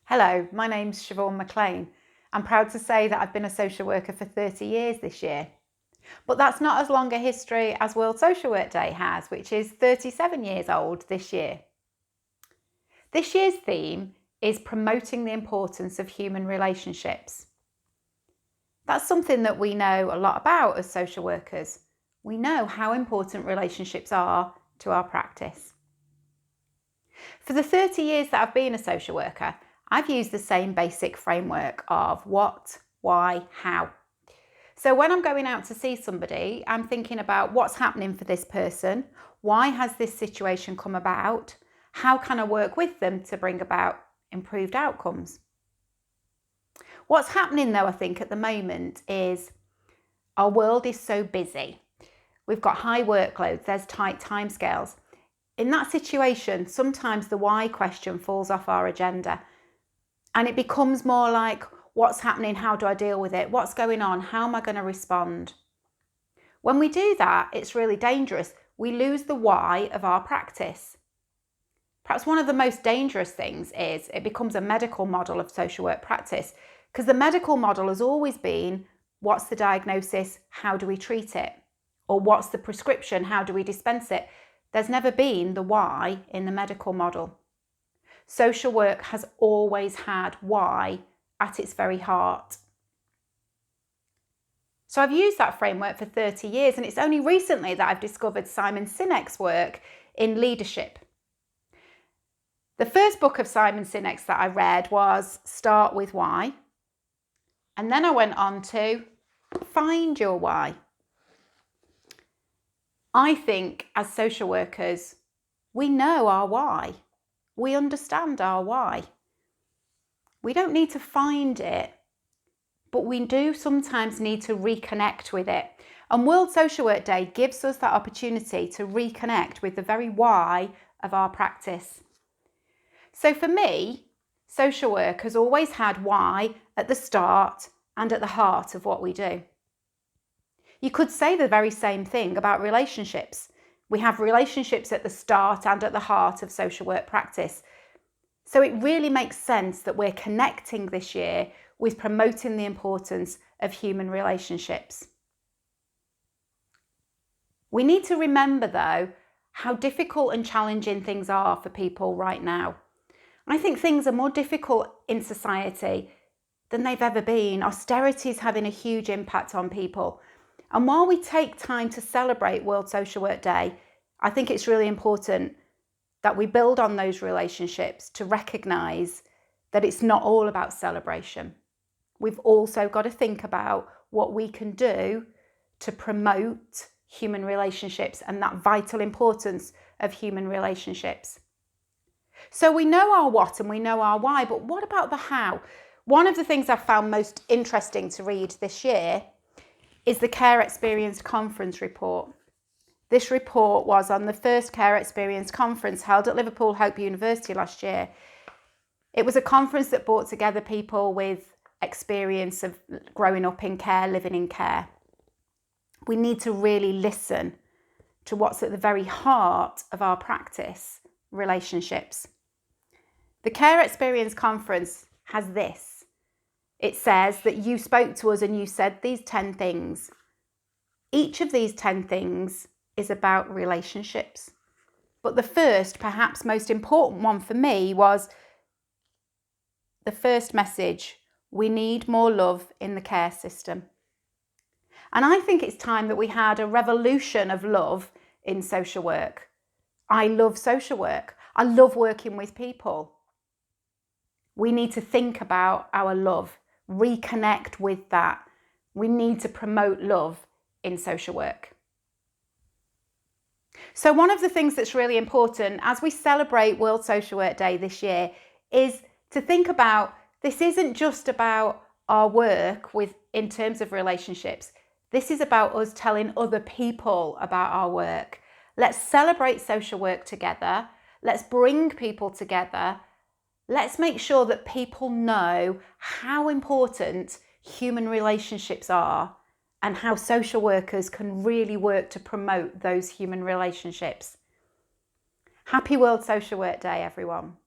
Hello, my name's Siobhan Maclean. I'm proud to say that I've been a social worker for 30 years this year. But that's not as long a history as World Social Work Day has, which is 37 years old this year. This year's theme is promoting the importance of human relationships. That's something that we know a lot about as social workers. We know how important relationships are to our practice. For the 30 years that I've been a social worker, I've used the same basic framework of what, why, how. So when I'm going out to see somebody, I'm thinking about what's happening for this person, why has this situation come about, how can I work with them to bring about improved outcomes. What's happening though, I think at the moment is our world is so busy. We've got high workloads, there's tight timescales. In that situation, sometimes the why question falls off our agenda. And it becomes more like, what's happening? How do I deal with it? What's going on? How am I going to respond? When we do that, it's really dangerous. We lose the why of our practice. Perhaps one of the most dangerous things is it becomes a medical model of social work practice, because the medical model has always been, what's the diagnosis? How do we treat it? Or what's the prescription? How do we dispense it? There's never been the why in the medical model. Social work has always had why at its very heart. So I've used that framework for 30 years, and it's only recently that I've discovered Simon Sinek's work in leadership. The first book of Simon Sinek's that I read was Start with Why, and then I went on to Find Your Why. I think as social workers, we know our why. We understand our why. We don't need to find it, but we do sometimes need to reconnect with it. And World Social Work Day gives us that opportunity to reconnect with the very why of our practice. So for me, social work has always had why at the start and at the heart of what we do. You could say the very same thing about relationships. We have relationships at the start and at the heart of social work practice. So it really makes sense that we're connecting this year with promoting the importance of human relationships. We need to remember, though, how difficult and challenging things are for people right now. I think things are more difficult in society than they've ever been. Austerity is having a huge impact on people. And while we take time to celebrate World Social Work Day, I think it's really important that we build on those relationships to recognise that it's not all about celebration. We've also got to think about what we can do to promote human relationships and that vital importance of human relationships. So we know our what and we know our why, but what about the how? One of the things I've found most interesting to read this year is the Care Experience Conference report. This report was on the first Care Experience Conference held at Liverpool Hope University last year. It was a conference that brought together people with experience of growing up in care, living in care. We need to really listen to what's at the very heart of our practice, relationships. The Care Experience Conference has this. It says that you spoke to us and you said these 10 things. Each of these 10 things is about relationships. But the first, perhaps most important one for me was the first message: we need more love in the care system. And I think it's time that we had a revolution of love in social work. I love social work. I love working with people. We need to think about our love, reconnect with that. We need to promote love in social work. So one of the things that's really important as we celebrate World Social Work Day this year is to think about, this isn't just about our work in terms of relationships. This is about us telling other people about our work. Let's celebrate social work together. Let's bring people together. Let's make sure that people know how important human relationships are and how social workers can really work to promote those human relationships. Happy World Social Work Day, everyone.